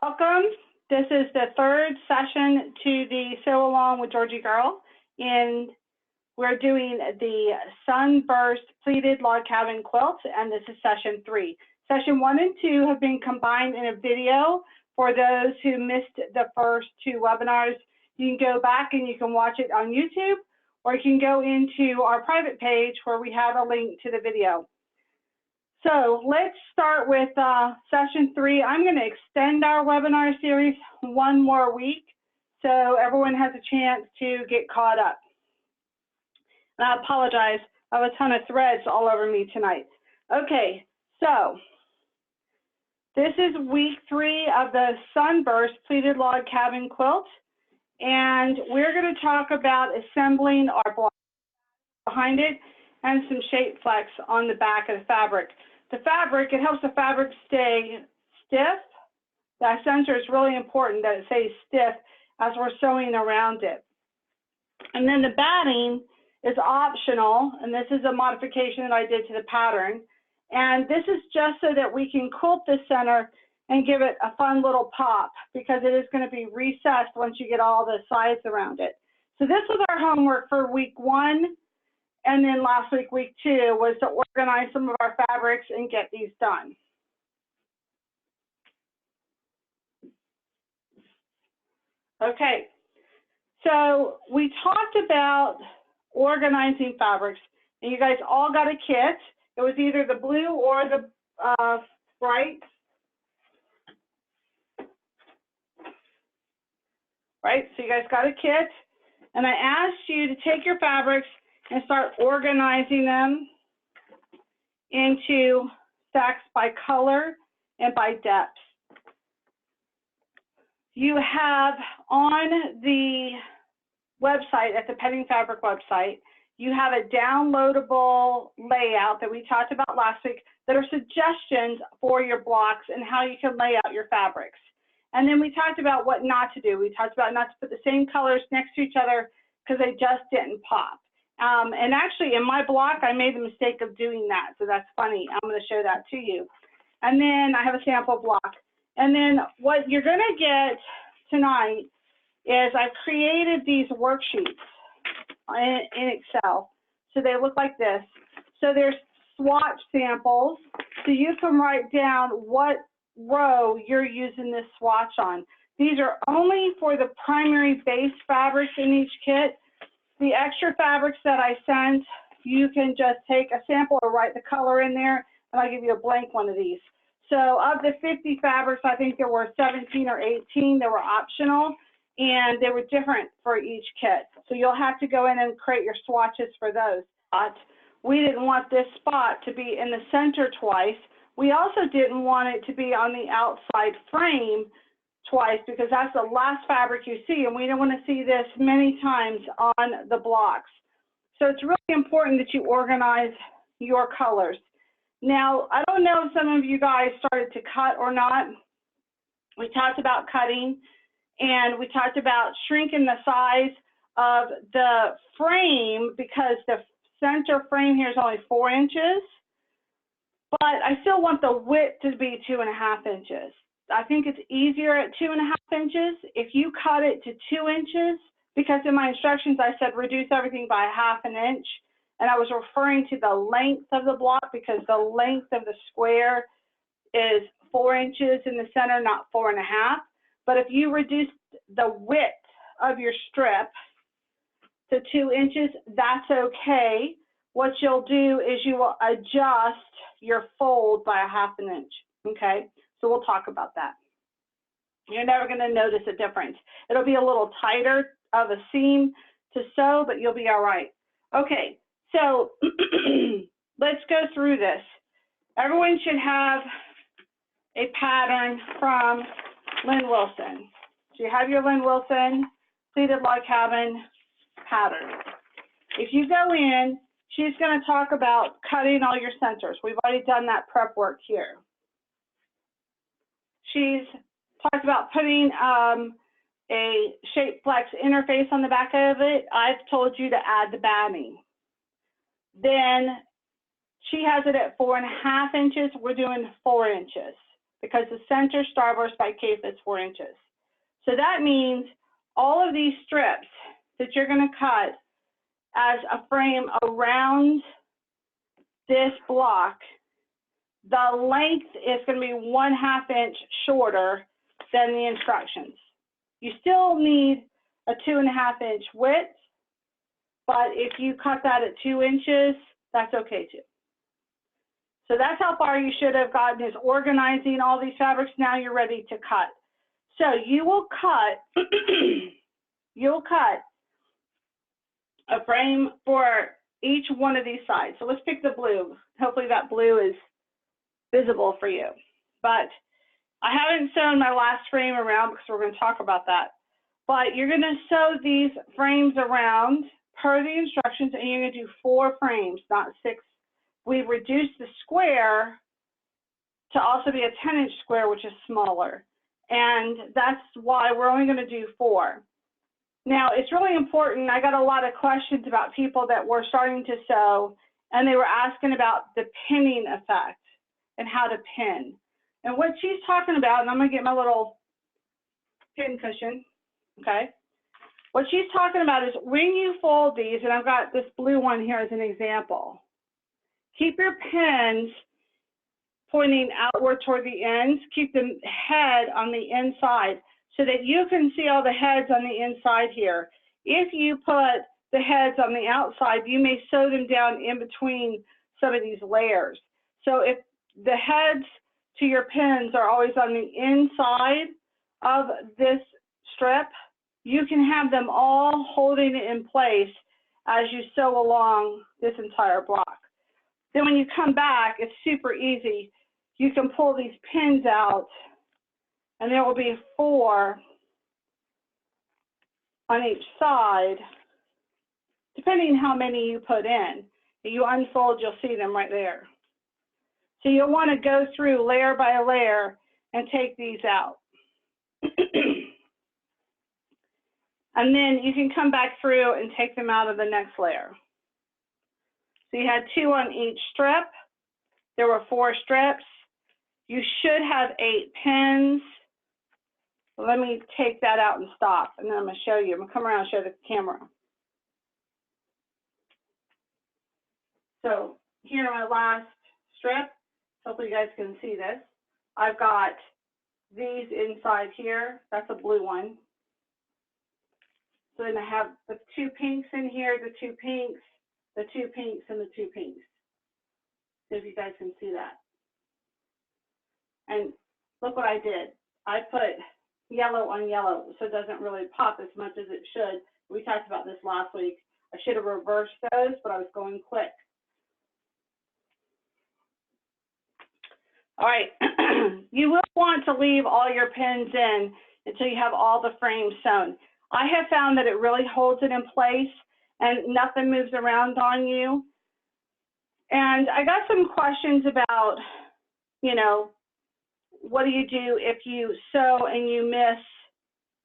Welcome. This is the third session to the Sew Along with Georgie Girl, and we're doing the Sunburst Pleated Log Cabin Quilt, and this is session 3. Session 1 and 2 have been combined in a video. For those who missed the first 2 webinars, you can go back and you can watch it on YouTube, or you can go into our private page where we have a link to the video. So let's start with session 3. I'm going to extend our webinar series one more week so everyone has a chance to get caught up. And I apologize, I have a ton of threads all over me tonight. Okay, so this is week 3 of the Sunburst Pleated Log Cabin Quilt, and we're going to talk about assembling our block behind it and some shape flex on the back of the fabric. The fabric, it helps the fabric stay stiff. That center is really important that it stays stiff as we're sewing around it. And then the batting is optional, and this is a modification that I did to the pattern. And this is just so that we can quilt the center and give it a fun little pop, because it is going to be recessed once you get all the sides around it. So this was our homework for week 1. And then last week, week 2, was to organize some of our fabrics and get these done. Okay, so we talked about organizing fabrics, and you guys all got a kit. It was either the blue or the bright. Right, so you guys got a kit, and I asked you to take your fabrics and start organizing them into stacks by color and by depth. You have on the website, at the Petting Fabric website, you have a downloadable layout that we talked about last week that are suggestions for your blocks and how you can lay out your fabrics. And then we talked about what not to do. We talked about not to put the same colors next to each other because they just didn't pop. And actually, in my block, I made the mistake of doing that, so that's funny. I'm going to show that to you. And then I have a sample block. And then what you're going to get tonight is I've created these worksheets in Excel. So they look like this. So there's swatch samples, so you can write down what row you're using this swatch on. These are only for the primary base fabrics in each kit. The extra fabrics that I sent, you can just take a sample or write the color in there, and I'll give you a blank one of these. So of the 50 fabrics, I think there were 17 or 18 that were optional, and they were different for each kit. So you'll have to go in and create your swatches for those. But we didn't want this spot to be in the center twice. We also didn't want it to be on the outside frame twice, because that's the last fabric you see, and we don't want to see this many times on the blocks. So it's really important that you organize your colors. Now, I don't know if some of you guys started to cut or not. We talked about cutting, and we talked about shrinking the size of the frame because the center frame here is only 4 inches, but I still want the width to be 2.5 inches. I think it's easier at 2.5 inches. If you cut it to 2 inches, because in my instructions I said reduce everything by 1/2 inch, and I was referring to the length of the block because the length of the square is 4 inches in the center, not 4.5. But if you reduce the width of your strip to 2 inches, that's okay. What you'll do is you will adjust your fold by 1/2 inch, okay? So we'll talk about that. You're never going to notice a difference. It'll be a little tighter of a seam to sew, but you'll be all right. Okay, so let's go through this. Everyone should have a pattern from Lynn Wilson. So you have your Lynn Wilson Pleated Log Cabin pattern. If you go in, she's going to talk about cutting all your centers. We've already done that prep work here. She's talked about putting a shape flex interface on the back of it. I've told you to add the batting. Then she has it at 4.5 inches. We're doing 4 inches because the center starburst by cape is 4 inches. So that means all of these strips that you're going to cut as a frame around this block, the length is going to be 1/2 inch shorter than the instructions. You still need a 2.5 inch width, but if you cut that at 2 inches, that's okay too. So that's how far you should have gotten, is organizing all these fabrics. Now you're ready to cut. So you will cut, you'll cut a frame for each one of these sides. So let's pick the blue. Hopefully that blue is visible for you. But I haven't sewn my last frame around because we're going to talk about that. But you're going to sew these frames around per the instructions, and you're going to do 4 frames, not 6. We've reduced the square to also be a 10-inch square, which is smaller. And that's why we're only going to do 4. Now, it's really important. I got a lot of questions about people that were starting to sew, and they were asking about the pinning effect and how to pin. And what she's talking about, and I'm going to get my little pin cushion, okay? What she's talking about is when you fold these, and I've got this blue one here as an example, keep your pins pointing outward toward the ends. Keep the head on the inside so that you can see all the heads on the inside here. If you put the heads on the outside, you may sew them down in between some of these layers. So if the heads to your pins are always on the inside of this strip, you can have them all holding it in place as you sew along this entire block. Then when you come back, it's super easy. You can pull these pins out, and there will be 4 on each side, depending how many you put in. If you unfold, you'll see them right there. So you'll want to go through layer by layer and take these out. And then you can come back through and take them out of the next layer. So you had 2 on each strip. There were 4 strips. You should have 8 pins. Let me take that out and stop, and then I'm going to show you. I'm going to come around and show the camera. So here on my last strip, hopefully you guys can see this. I've got these inside here. That's a blue one. So then I have the 2 pinks in here, the 2 pinks, the 2 pinks, and the 2 pinks. So if you guys can see that. And look what I did. I put yellow on yellow, so it doesn't really pop as much as it should. We talked about this last week. I should have reversed those, but I was going quick. All right, you will want to leave all your pins in until you have all the frames sewn. I have found that it really holds it in place and nothing moves around on you. And I got some questions about, you know, what do you do if you sew and you miss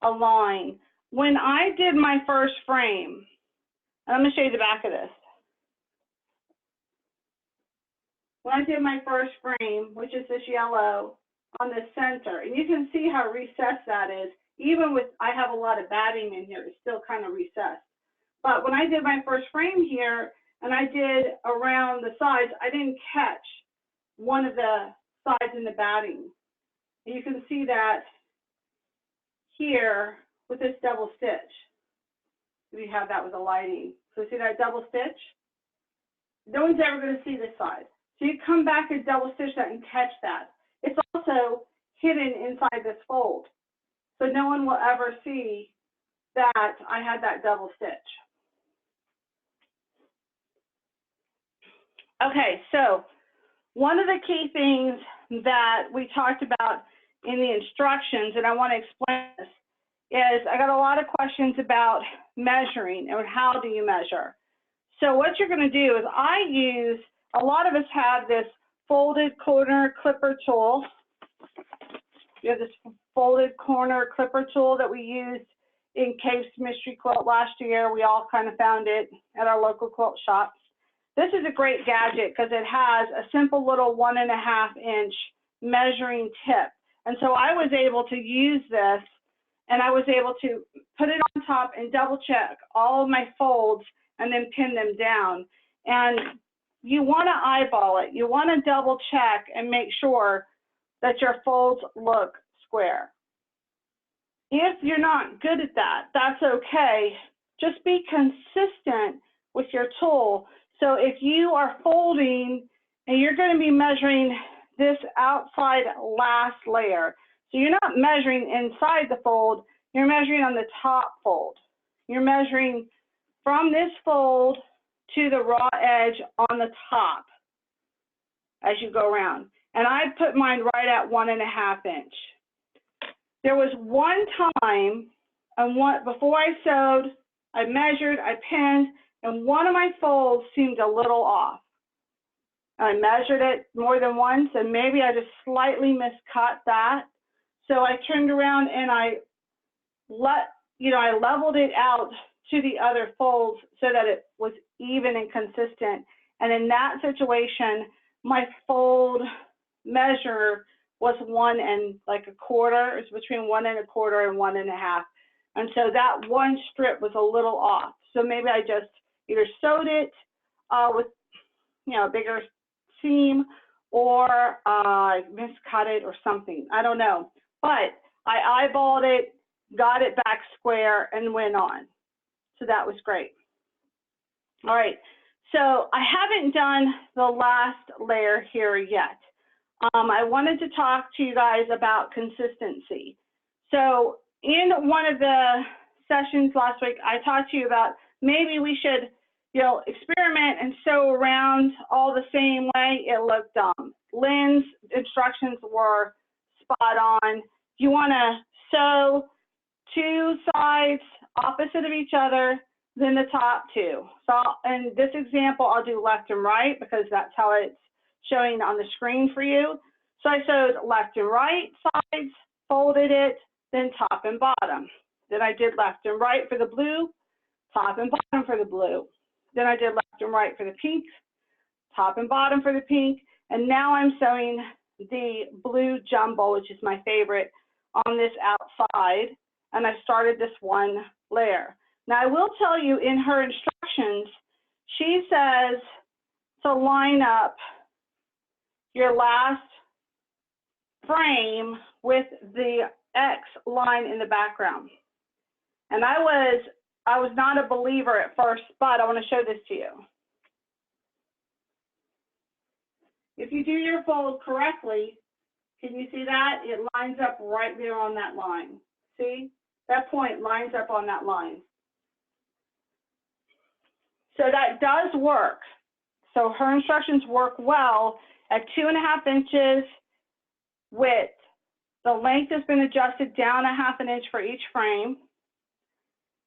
a line? When I did my first frame, and I'm going to show you the back of this. When I did my first frame, which is this yellow on the center, and you can see how recessed that is. Even with, I have a lot of batting in here, it's still kind of recessed. But when I did my first frame here, and I did around the sides, I didn't catch one of the sides in the batting. And you can see that here with this double stitch. We have that with the lighting. So see that double stitch? No one's ever going to see this side. So you come back and double stitch that and catch that. It's also hidden inside this fold. So no one will ever see that I had that double stitch. Okay, so one of the key things that we talked about in the instructions, and I want to explain this, is I got a lot of questions about measuring and how do you measure. So what you're going to do is a lot of us have this folded corner clipper tool. We have this folded corner clipper tool that we used in Cape's Mystery Quilt last year. We all kind of found it at our local quilt shop. This is a great gadget because it has a simple little 1.5 inch measuring tip. And so I was able to use this, and I was able to put it on top and double check all of my folds and then pin them down. And you want to eyeball it. You want to double check and make sure that your folds look square. If you're not good at that, that's okay. Just be consistent with your tool. So if you are folding and you're going to be measuring this outside last layer, so you're not measuring inside the fold, you're measuring on the top fold. You're measuring from this fold to the raw edge on the top as you go around. And I put mine right at 1.5 inch. There was one time, before I sewed, I measured, I pinned, and one of my folds seemed a little off. I measured it more than once, and maybe I just slightly miscut that. So I turned around and I leveled it out to the other folds so that it was even and consistent. And in that situation, my fold measure was 1 1/4. It's between 1 1/4 and 1.5. And so that one strip was a little off. So maybe I just either sewed it with, a bigger seam, or I miscut it or something. I don't know. But I eyeballed it, got it back square, and went on. So that was great. All right. So I haven't done the last layer here yet. I wanted to talk to you guys about consistency. So in one of the sessions last week, I talked to you about maybe we should, experiment and sew around all the same way. It looked dumb. Lynn's instructions were spot on. You want to sew 2 sides opposite of each other, then the top 2. So in this example, I'll do left and right because that's how it's showing on the screen for you. So I sewed left and right sides, folded it, then top and bottom. Then I did left and right for the blue, top and bottom for the blue. Then I did left and right for the pink, top and bottom for the pink. And now I'm sewing the blue jumbo, which is my favorite, on this outside. And I started this one layer. Now I will tell you in her instructions, she says to line up your last frame with the X line in the background. And I was not a believer at first, but I want to show this to you. If you do your fold correctly, can you see that? It lines up right there on that line. See? That point lines up on that line. So that does work. So her instructions work well at 2.5 inches width. The length has been adjusted down 1/2 inch for each frame.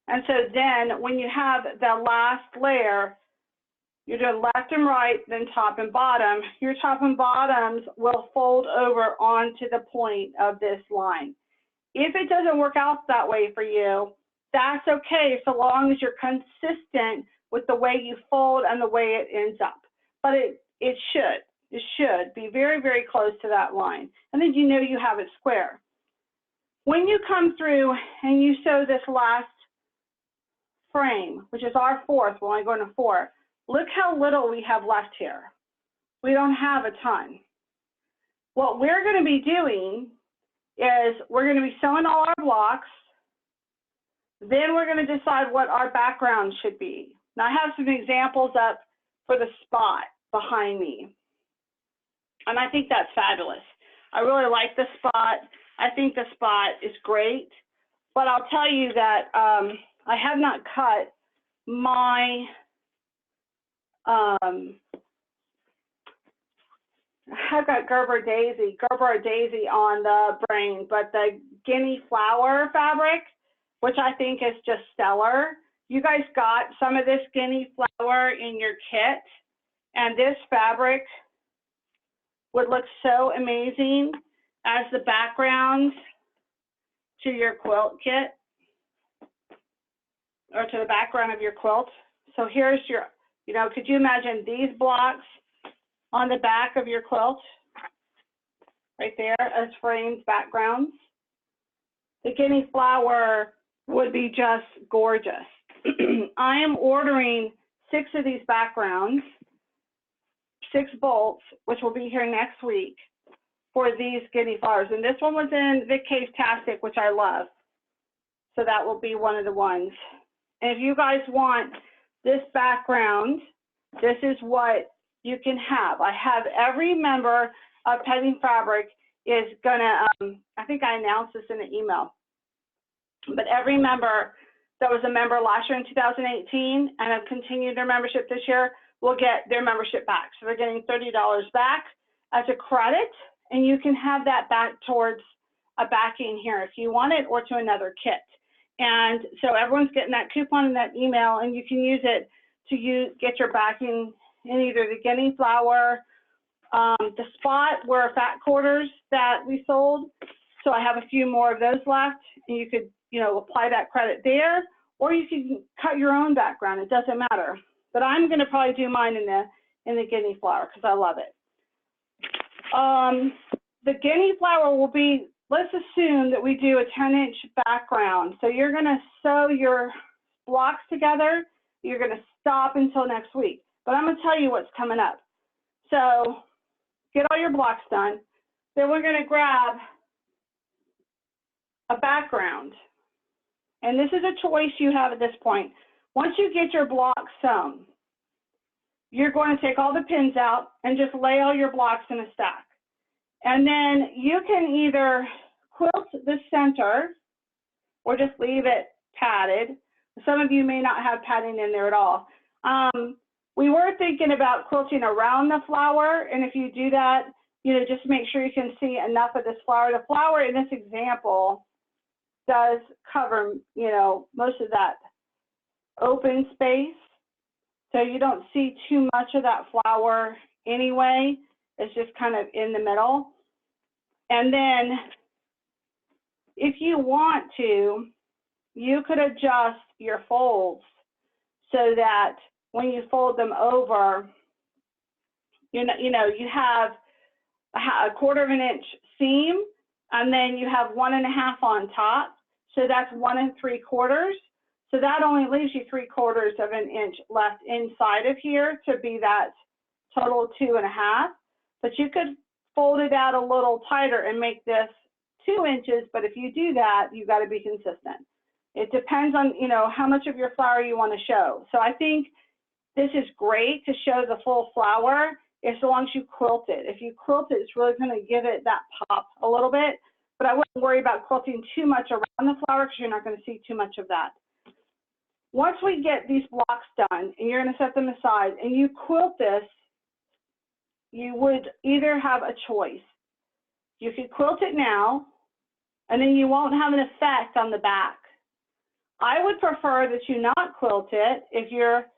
And so then when you have the last layer, you're doing left and right, then top and bottom. Your top and bottoms will fold over onto the point of this line. If it doesn't work out that way for you, that's okay, so long as you're consistent with the way you fold and the way it ends up. But it should be very, very close to that line. And then you know you have it square. When you come through and you sew this last frame, which is our 4th, we're only going to 4, look how little we have left here. We don't have a ton. What we're going to be doing is we're going to be sewing all our blocks. Then we're going to decide what our background should be. Now I have some examples up for the spot behind me. And I think that's fabulous. I really like the spot. I think the spot is great. But I'll tell you that I have not cut my I've got Gerber Daisy on the brain, but the Guinea flower fabric, which I think is just stellar. You guys got some of this Guinea flower in your kit, and this fabric would look so amazing as the background to your quilt kit, or to the background of your quilt. So here's your, could you imagine these blocks on the back of your quilt? right there as framed backgrounds. The guinea flower would be just gorgeous. I am ordering 6 of these backgrounds, 6 bolts, which will be here next week for these guinea flowers. And this one was in Vic Cave-tastic, which I love. So that will be one of the ones. And if you guys want this background, this is what you can have. I have every member of Petting Fabric is gonna, I think I announced this in the email, but every member that was a member last year in 2018 and have continued their membership this year will get their membership back. So they're getting $30 back as a credit, and you can have that back towards a backing here if you want it, or to another kit. And so everyone's getting that coupon in that email, and you can use it to get your backing in either the guinea flower, the spot were fat quarters that we sold. So I have a few more of those left, and you could, you know, apply that credit there, or you can cut your own background. It doesn't matter. But I'm going to probably do mine in the guinea flower because I love it. The guinea flower will be, let's assume that we do a 10-inch background. So you're going to sew your blocks together. You're going to stop until next week. But I'm going to tell you what's coming up. So get all your blocks done. Then we're going to grab a background. And this is a choice you have at this point. Once you get your blocks sewn, you're going to take all the pins out and just lay all your blocks in a stack. And then you can either quilt the center or just leave it padded. Some of you may not have padding in there at all. We were thinking about quilting around the flower, and if you do that, you know, just make sure you can see enough of this flower. The flower in this example does cover, you know, most of that open space. So you don't see too much of that flower anyway. It's just kind of in the middle. And then if you want to, you could adjust your folds so that when you fold them over, you know, you have a 1/4 inch seam, and then you have 1.5 on top. So that's 1 3/4. So that only leaves you 3/4 inch left inside of here to be that total 2.5. But you could fold it out a little tighter and make this 2 inches. But if you do that, you've got to be consistent. It depends on, you know, how much of your flower you want to show. So I think this is great to show the full flower as long as you quilt it. If you quilt it, it's really going to give it that pop a little bit. But I wouldn't worry about quilting too much around the flower because you're not going to see too much of that. Once we get these blocks done and you're going to set them aside and you quilt this, you would either have a choice. You could quilt it now, and then you won't have an effect on the back. I would prefer that you not quilt it if you're,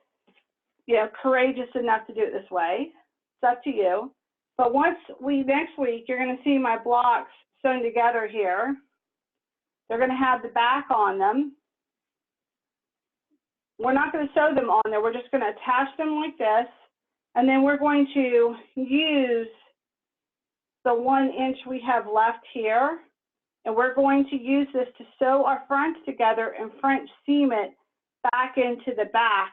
you know, courageous enough to do it this way. It's up to you. But next week, you're going to see my blocks sewn together here. They're going to have the back on them. We're not going to sew them on there. We're just going to attach them like this. And then we're going to use the 1 inch we have left here. And we're going to use this to sew our fronts together and French seam it back into the back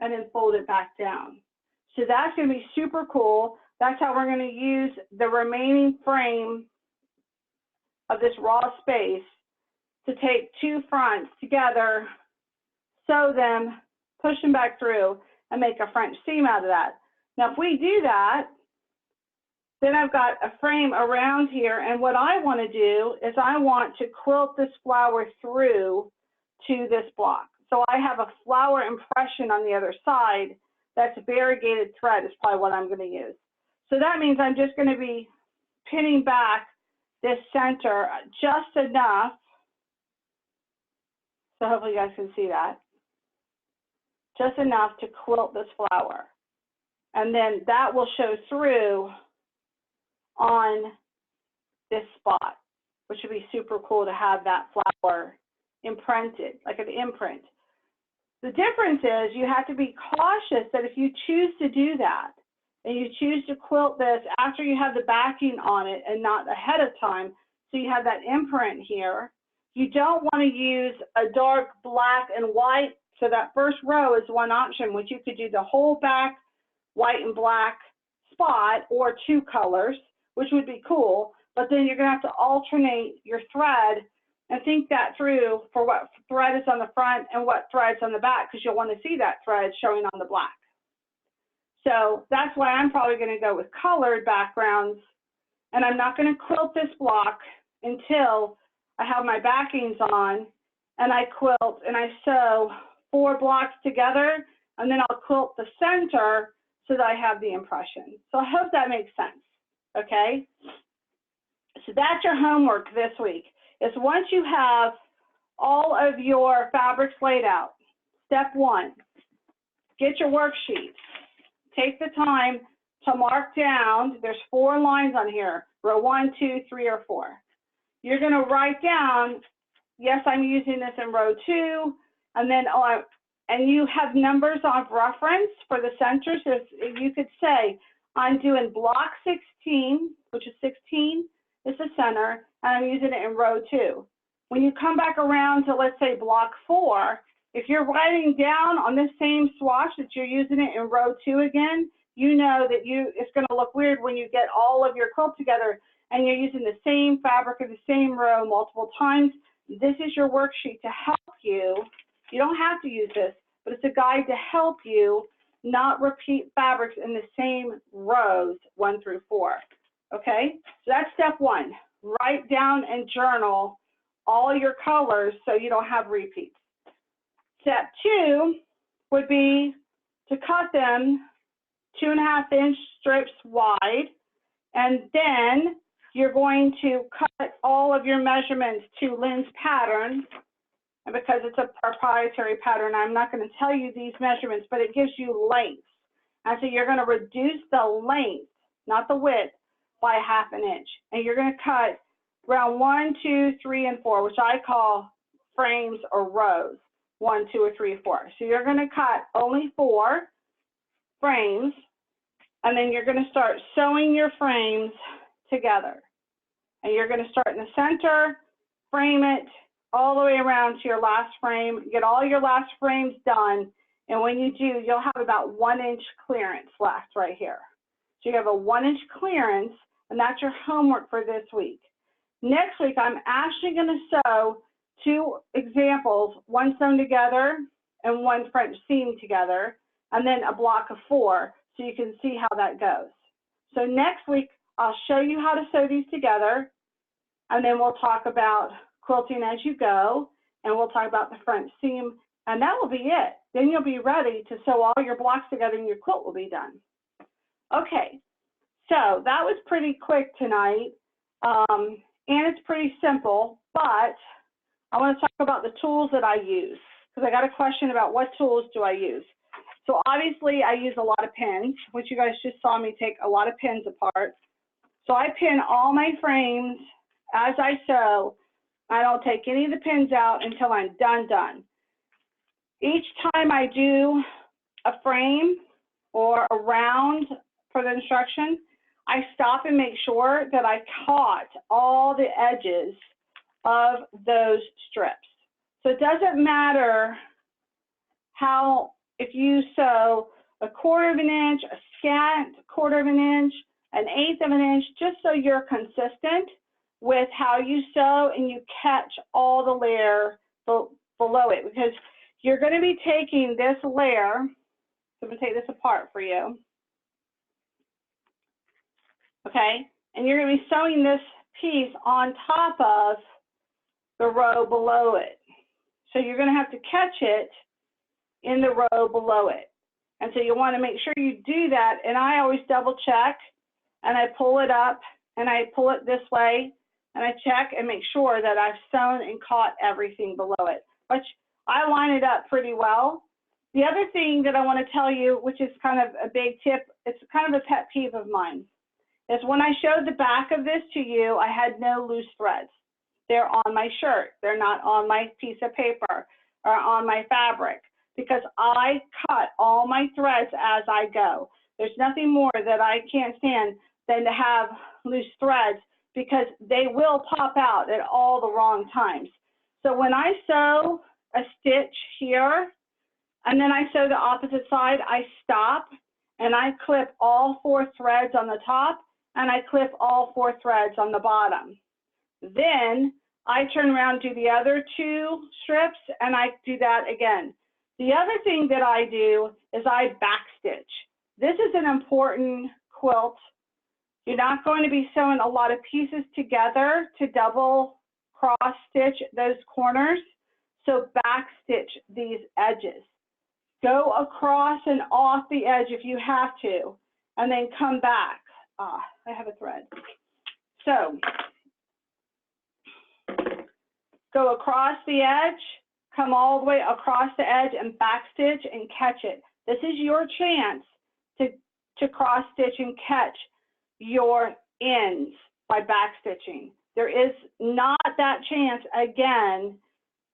and then fold it back down. So that's going to be super cool. That's how we're going to use the remaining frame of this raw space to take 2 fronts together, sew them, push them back through, and make a French seam out of that. Now, if we do that, then I've got a frame around here, and what I want to do is I want to quilt this flower through to this block. So I have a flower impression on the other side that's variegated thread is probably what I'm going to use. So that means I'm just going to be pinning back this center just enough. So hopefully you guys can see that. Just enough to quilt this flower. And then that will show through on this spot, which would be super cool to have that flower imprinted, like an imprint. The difference is you have to be cautious that if you choose to do that, and you choose to quilt this after you have the backing on it and not ahead of time, so you have that imprint here. You don't want to use a dark black and white, so that first row is one option, which you could do the whole back white and black spot or two colors, which would be cool, but then you're going to have to alternate your thread and think that through for what thread is on the front and what thread's on the back, because you'll want to see that thread showing on the black. So that's why I'm probably going to go with colored backgrounds, and I'm not going to quilt this block until I have my backings on, and I quilt and I sew 4 blocks together, and then I'll quilt the center so that I have the impression. So I hope that makes sense, okay? So that's your homework this week, is once you have all of your fabrics laid out, step 1, get your worksheets. Take the time to mark down, there's 4 lines on here, row 1, 2, 3, or 4. You're going to write down, yes, I'm using this in row 2, and then and you have numbers of reference for the centers. So you could say, I'm doing block 16, which is 16 is the center, and I'm using it in row 2. When you come back around to, let's say, block 4, if you're writing down on this same swatch that you're using it in row 2 again, you know that it's going to look weird when you get all of your quilt together and you're using the same fabric or the same row multiple times. This is your worksheet to help you. You don't have to use this, but it's a guide to help you not repeat fabrics in the same rows 1 through 4. Okay, so that's step 1. Write down and journal all your colors so you don't have repeats. Step 2 would be to cut them 2.5-inch strips wide, and then you're going to cut all of your measurements to Lynn's pattern. And because it's a proprietary pattern, I'm not going to tell you these measurements, but it gives you length. And so you're going to reduce the length, not the width, by 1/2 inch. And you're going to cut round 1, 2, 3, and 4, which I call frames or rows, 1, 2, or 3, 4. So you're going to cut only 4 frames, and then you're going to start sewing your frames together. And you're going to start in the center, frame it all the way around to your last frame, get all your last frames done, and when you do, you'll have about 1-inch clearance left right here. So you have a 1-inch clearance, and that's your homework for this week. Next week, I'm actually going to sew 2 examples, one sewn together and one French seam together, and then a block of 4, so you can see how that goes. So next week, I'll show you how to sew these together, and then we'll talk about quilting as you go, and we'll talk about the French seam, and that will be it. Then you'll be ready to sew all your blocks together and your quilt will be done. Okay, so that was pretty quick tonight, and it's pretty simple, but I want to talk about the tools that I use, because I got a question about what tools do I use. So obviously I use a lot of pins, which you guys just saw me take a lot of pins apart. So I pin all my frames as I sew. I don't take any of the pins out until I'm done. Each time I do a frame or a round for the instruction, I stop and make sure that I caught all the edges of those strips. So it doesn't matter how, if you sew a 1/4 inch, a scant 1/4 inch, an 1/8 inch, just so you're consistent with how you sew and you catch all the layer below it, because you're going to be taking this layer. So I'm going to take this apart for you. Okay, and you're going to be sewing this piece on top of the row below it. So you're going to have to catch it in the row below it. And so you want to make sure you do that. And I always double check, and I pull it up and I pull it this way, and I check and make sure that I've sewn and caught everything below it, which I line it up pretty well. The other thing that I want to tell you, which is kind of a big tip, it's kind of a pet peeve of mine, is when I showed the back of this to you, I had no loose threads. They're on my shirt. They're not on my piece of paper or on my fabric, because I cut all my threads as I go. There's nothing more that I can't stand than to have loose threads, because they will pop out at all the wrong times. So when I sew a stitch here, and then I sew the opposite side, I stop and I clip all 4 threads on the top, and I clip all 4 threads on the bottom. Then I turn around and do the other 2 strips, and I do that again. The other thing that I do is I backstitch. This is an important quilt. You're not going to be sewing a lot of pieces together to double cross stitch those corners. So backstitch these edges. Go across and off the edge if you have to, and then come back. I have a thread. So go across the edge, come all the way across the edge and backstitch and catch it. This is your chance to cross stitch and catch your ends by backstitching. There is not that chance again,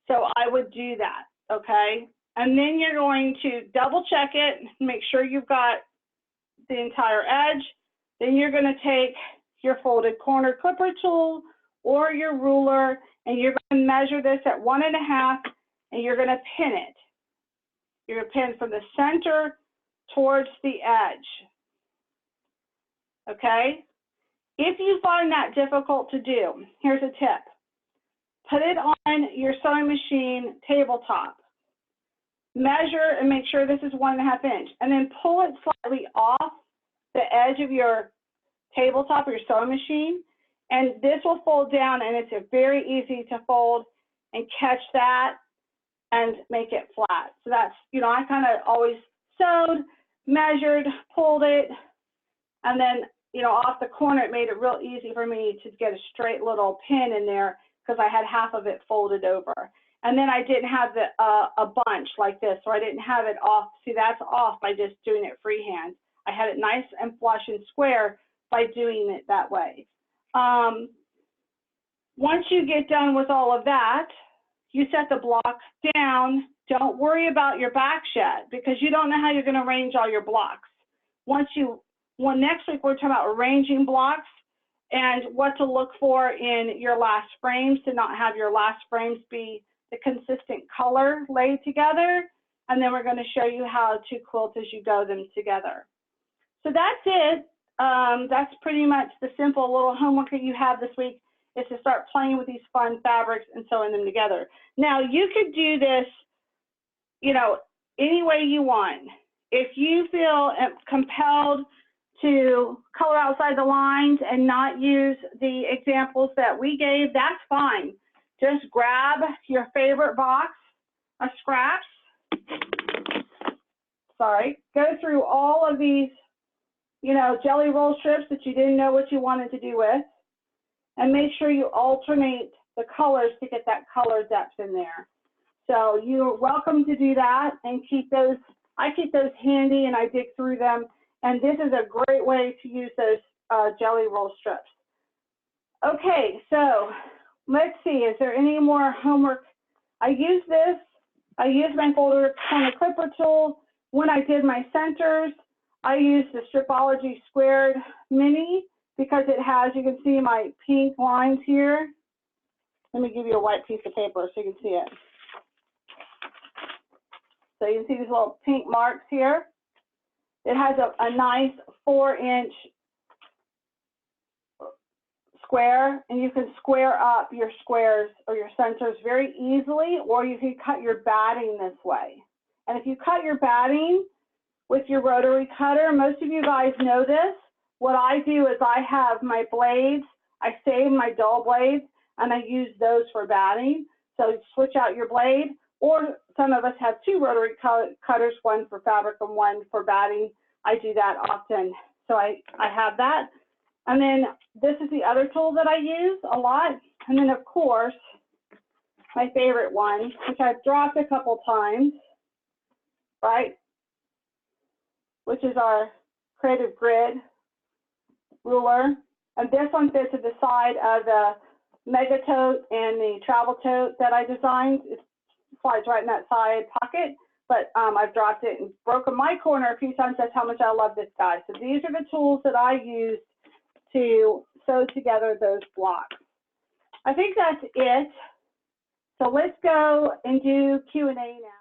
so I would do that, okay? And then you're going to double check it, make sure you've got the entire edge. Then you're going to take your folded corner clipper tool or your ruler, and you're going to measure this at 1.5, and you're going to pin it. You're going to pin from the center towards the edge. Okay? If you find that difficult to do, here's a tip. Put it on your sewing machine tabletop. Measure and make sure this is 1.5 inch, and then pull it slightly off the edge of your tabletop or your sewing machine, and this will fold down, and it's very easy to fold and catch that and make it flat. So that's, you know, I kind of always sewed, measured, pulled it, and then, you know, off the corner, it made it real easy for me to get a straight little pin in there because I had half of it folded over. And then I didn't have the, a bunch like this, so I didn't have it off. See, that's off by just doing it freehand. I had it nice and flush and square by doing it that way. Once you get done with all of that, you set the block down. Don't worry about your backs yet, because you don't know how you're going to arrange all your blocks. Next week, we're talking about arranging blocks and what to look for in your last frames to not have your last frames be the consistent color laid together. And then we're going to show you how to quilt as you go them together. So that's it. That's pretty much the simple little homework that you have this week, is to start playing with these fun fabrics and sewing them together. Now, you could do this, you know, any way you want. If you feel compelled to color outside the lines and not use the examples that we gave, that's fine. Just grab your favorite box of scraps. Sorry, go through all of these, you know, jelly roll strips that you didn't know what you wanted to do with, and make sure you alternate the colors to get that color depth in there. So you're welcome to do that and keep those. I keep those handy and I dig through them. And this is a great way to use those jelly roll strips. Okay, so let's see, is there any more homework? I use this. I use my folder corner clipper tool. When I did my centers, I used the Stripology Squared Mini because it has, you can see my pink lines here. Let me give you a white piece of paper so you can see it. So you can see these little pink marks here. It has a nice 4-inch square, and you can square up your squares or your centers very easily, or you can cut your batting this way. And if you cut your batting with your rotary cutter, most of you guys know this. What I do is I have my blades, I save my dull blades, and I use those for batting. So switch out your blade, or some of us have 2 rotary cutters, one for fabric and one for batting. I do that often. So I have that. And then this is the other tool that I use a lot. And then, of course, my favorite one, which I've dropped a couple times, right, which is our Creative Grid ruler. And this one fits at the side of the Mega Tote and the Travel Tote that I designed. It slides right in that side pocket. but I've dropped it and broken my corner a few times. That's how much I love this guy. So these are the tools that I use to sew together those blocks. I think that's it. So let's go and do Q&A now.